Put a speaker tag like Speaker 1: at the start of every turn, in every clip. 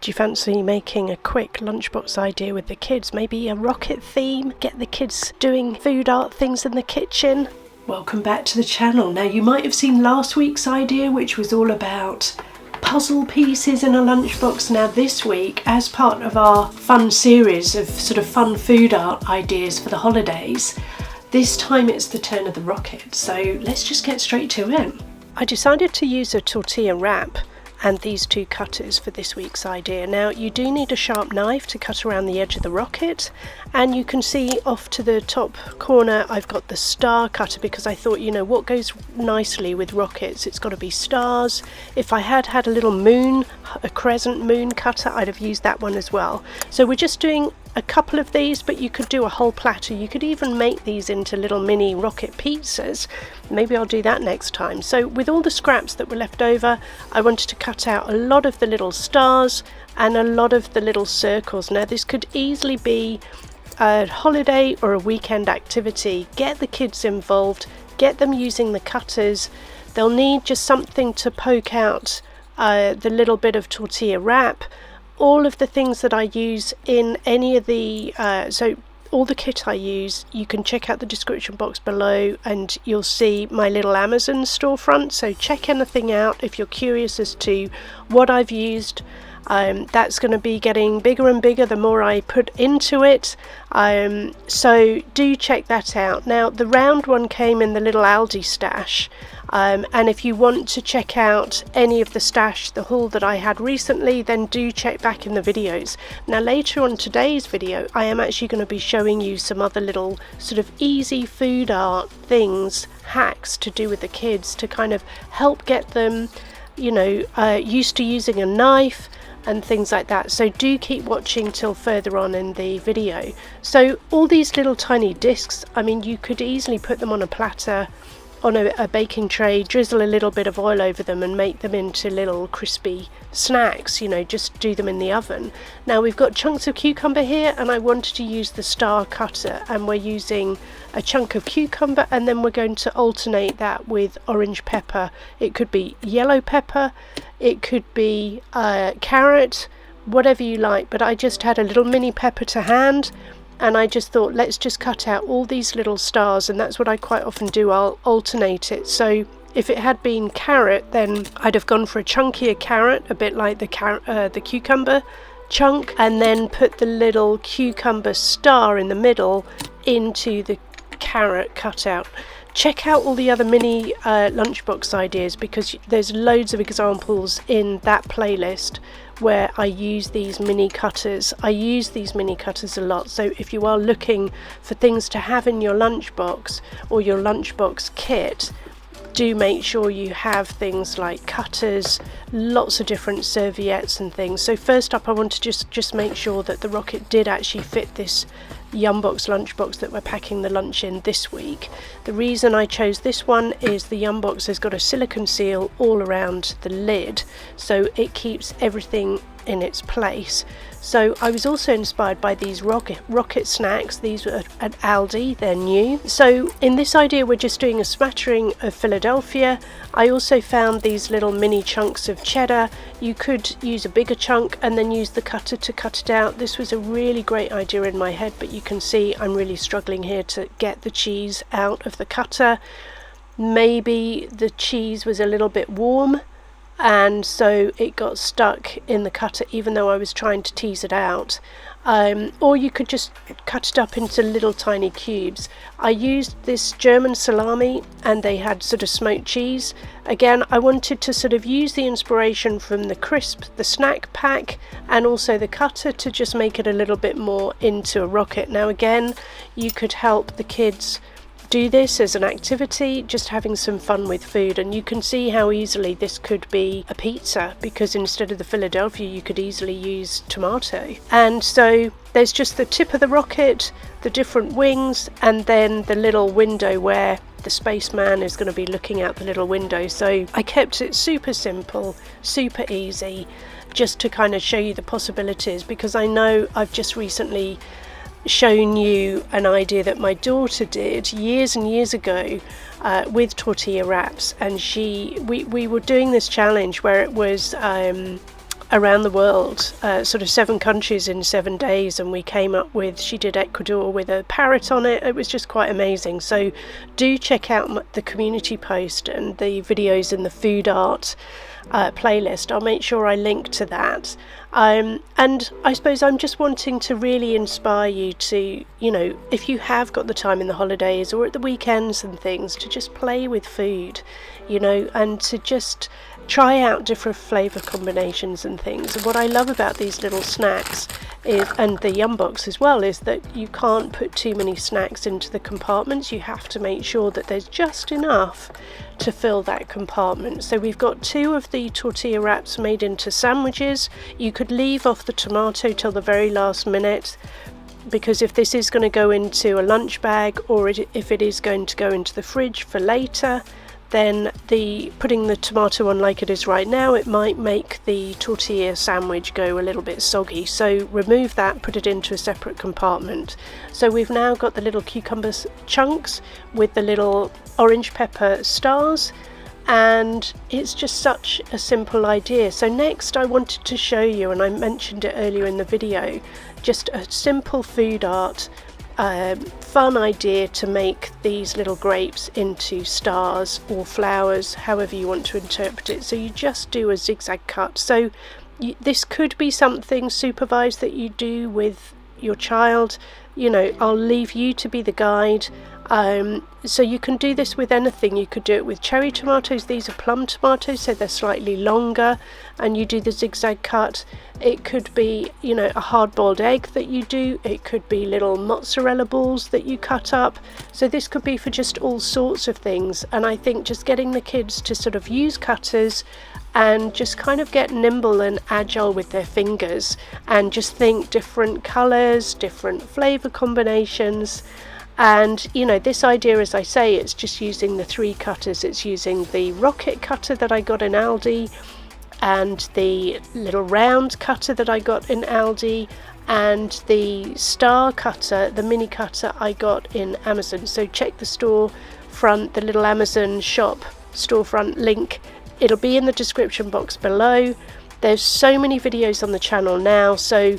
Speaker 1: Do you fancy making a quick lunchbox idea with the kids? Maybe a rocket theme? Get the kids doing food art things in the kitchen? Welcome back to the channel. Now you might have seen last week's idea, which was all about puzzle pieces in a lunchbox. Now this week, as part of our fun series of sort of fun food art ideas for the holidays, this time it's the turn of the rocket. So let's just get straight to it. I decided to use a tortilla wrap and these two cutters for this week's idea. Now you do need a sharp knife to cut around the edge of the rocket, and you can see off to the top corner I've got the star cutter because I thought, you know, what goes nicely with rockets? It's got to be stars. If I had a little moon, a crescent moon cutter, I'd have used that one as well. So we're just doing a couple of these, but you could do a whole platter. You could even make these into little mini rocket pizzas. Maybe I'll do that next time. So with all the scraps that were left over, I wanted to cut out a lot of the little stars and a lot of the little circles. Now this could easily be a holiday or a weekend activity. Get the kids involved, get them using the cutters. They'll need just something to poke out the little bit of tortilla wrap. All of the things that I use in any of the all the kit I use, you can check out the description box below and you'll see my little Amazon storefront, so check anything out if you're curious as to what I've used. That's going to be getting bigger and bigger the more I put into it, so do check that out. Now the round one came in the little Aldi stash, and if you want to check out any of the stash, the haul that I had recently, then do check back in the videos. Now later on today's video I am actually going to be showing you some other little sort of easy food art things, hacks to do with the kids to kind of help get them, you know, used to using a knife and things like that. So do keep watching till further on in the video. So all these little tiny discs, I mean, you could easily put them on a platter, on a baking tray, drizzle a little bit of oil over them and make them into little crispy snacks, you know, just do them in the oven. Now we've got chunks of cucumber here and I wanted to use the star cutter, and we're using a chunk of cucumber and then we're going to alternate that with orange pepper. It could be yellow pepper, it could be carrot, whatever you like, but I just had a little mini pepper to hand and I just thought, let's just cut out all these little stars, and that's what I quite often do. I'll alternate it. So if it had been carrot, then I'd have gone for a chunkier carrot, a bit like the cucumber chunk, and then put the little cucumber star in the middle into the carrot cutout. Check out all the other mini lunchbox ideas because there's loads of examples in that playlist where I use these mini cutters. I use these mini cutters a lot, so if you are looking for things to have in your lunchbox or your lunchbox kit, do make sure you have things like cutters, lots of different serviettes and things. So first up I want to just make sure that the rocket did actually fit this yumbox lunchbox that we're packing the lunch in this week. The reason I chose this one is the yumbox has got a silicone seal all around the lid, so it keeps everything in its place. So I was also inspired by these rocket snacks. These were at Aldi, they're new. So in this idea we're just doing a smattering of Philadelphia. I also found these little mini chunks of cheddar. You could use a bigger chunk and then use the cutter to cut it out. This was a really great idea in my head, but you can see I'm really struggling here to get the cheese out of the cutter. Maybe the cheese was a little bit warm and so it got stuck in the cutter even though I was trying to tease it out. Or you could just cut it up into little tiny cubes. I used this German salami and they had sort of smoked cheese. Again, I wanted to sort of use the inspiration from the crisp, the snack pack, and also the cutter to just make it a little bit more into a rocket. Now again, you could help the kids do this as an activity, just having some fun with food, and you can see how easily this could be a pizza because instead of the Philadelphia you could easily use tomato. And so there's just the tip of the rocket, the different wings, and then the little window where the spaceman is going to be looking out the little window. So I kept it super simple, super easy, just to kind of show you the possibilities, because I know I've just recently shown you an idea that my daughter did years and years ago with tortilla wraps, and we were doing this challenge where it was around the world, sort of 7 countries in 7 days, and we came up with, she did Ecuador with a parrot on it. It was just quite amazing. So do check out the community post and the videos in the food art playlist. I'll make sure I link to that. And I suppose I'm just wanting to really inspire you to, you know, if you have got the time in the holidays or at the weekends and things, to just play with food, you know, and to just try out different flavour combinations and things. And what I love about these little snacks is, and the yumbox as well, is that you can't put too many snacks into the compartments. You have to make sure that there's just enough to fill that compartment. So we've got 2 of the tortilla wraps made into sandwiches. You could leave off the tomato till the very last minute, because if this is going to go into a lunch bag, or if it is going to go into the fridge for later, then putting the tomato on like it is right now, it might make the tortilla sandwich go a little bit soggy. So remove that, put it into a separate compartment. So we've now got the little cucumber chunks with the little orange pepper stars, and it's just such a simple idea. So next I wanted to show you, and I mentioned it earlier in the video, just a simple food art fun idea to make these little grapes into stars or flowers, however you want to interpret it. So you just do a zigzag cut. So this could be something supervised that you do with your child. You know, I'll leave you to be the guide. So you can do this with anything. You could do it with cherry tomatoes. These are plum tomatoes, so they're slightly longer, and you do the zigzag cut. It could be, you know, a hard-boiled egg that you do. It could be little mozzarella balls that you cut up. So this could be for just all sorts of things. And I think just getting the kids to sort of use cutters and just kind of get nimble and agile with their fingers, and just think different colours, different flavour combinations. And you know, this idea, as I say, it's just using the 3 cutters. It's using the rocket cutter that I got in Aldi, and the little round cutter that I got in Aldi, and the star cutter, the mini cutter, I got in Amazon. So check the storefront, the little Amazon shop storefront link. It'll be in the description box below. There's so many videos on the channel now, so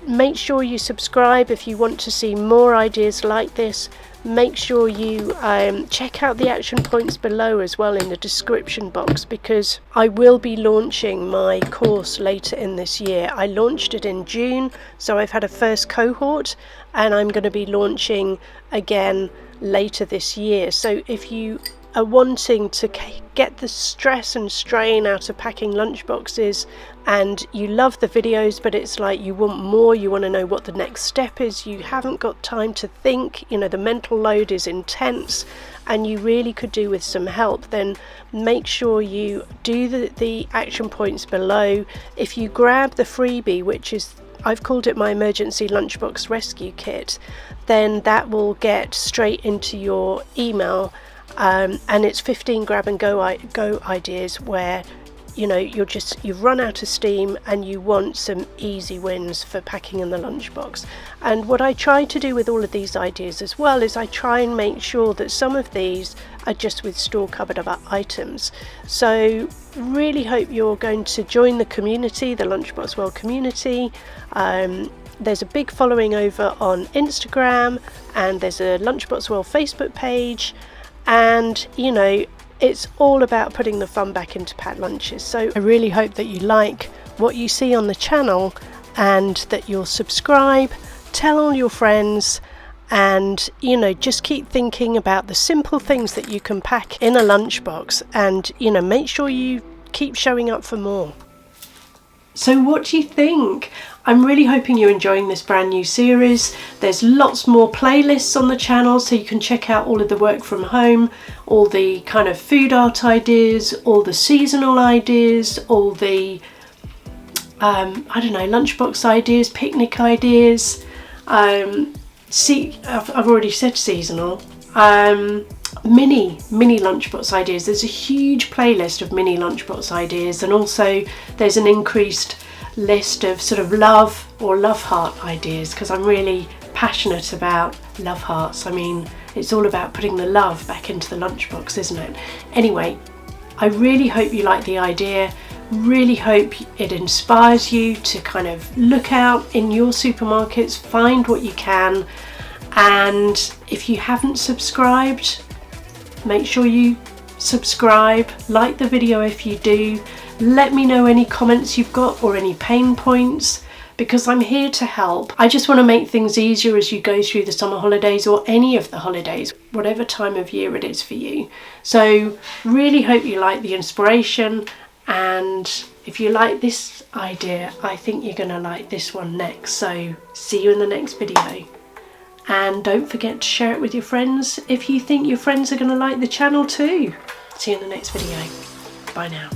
Speaker 1: make sure you subscribe if you want to see more ideas like this. Make sure you check out the action points below as well in the description box, because I will be launching my course later in this year. I launched it in June, so I've had a first cohort, and I'm going to be launching again later this year. So if you are wanting to get the stress and strain out of packing lunchboxes, and you love the videos but it's like you want more, you want to know what the next step is, you haven't got time to think, you know, the mental load is intense, and you really could do with some help, then make sure you do the action points below. If you grab the freebie, which is, I've called it my emergency lunchbox rescue kit, then that will get straight into your email. And it's 15 grab and go ideas where, you know, you've run out of steam and you want some easy wins for packing in the lunchbox. And what I try to do with all of these ideas as well is I try and make sure that some of these are just with store cupboard items. So really hope you're going to join the community, the Lunchbox World community. There's a big following over on Instagram, and there's a Lunchbox World Facebook page. And you know, it's all about putting the fun back into packed lunches. So I really hope that you like what you see on the channel, and that you'll subscribe, tell all your friends, and you know, just keep thinking about the simple things that you can pack in a lunchbox, and you know, make sure you keep showing up for more. So what do you think? I'm really hoping you're enjoying this brand new series. There's lots more playlists on the channel, so you can check out all of the work from home, all the kind of food art ideas, all the seasonal ideas, all the I don't know, lunchbox ideas, picnic ideas. I've already said seasonal. Mini lunchbox ideas. There's a huge playlist of mini lunchbox ideas, and also there's an increased list of sort of love or love heart ideas, because I'm really passionate about love hearts. I mean, it's all about putting the love back into the lunchbox, isn't it? Anyway, I really hope you like the idea. Really hope it inspires you to kind of look out in your supermarkets, find what you can, and if you haven't subscribed, make sure you subscribe, like the video if you do, let me know any comments you've got or any pain points, because I'm here to help. I just want to make things easier as you go through the summer holidays or any of the holidays, whatever time of year it is for you. So really hope you like the inspiration, and if you like this idea, I think you're going to like this one next. So see you in the next video. And don't forget to share it with your friends if you think your friends are going to like the channel too. See you in the next video. Bye now.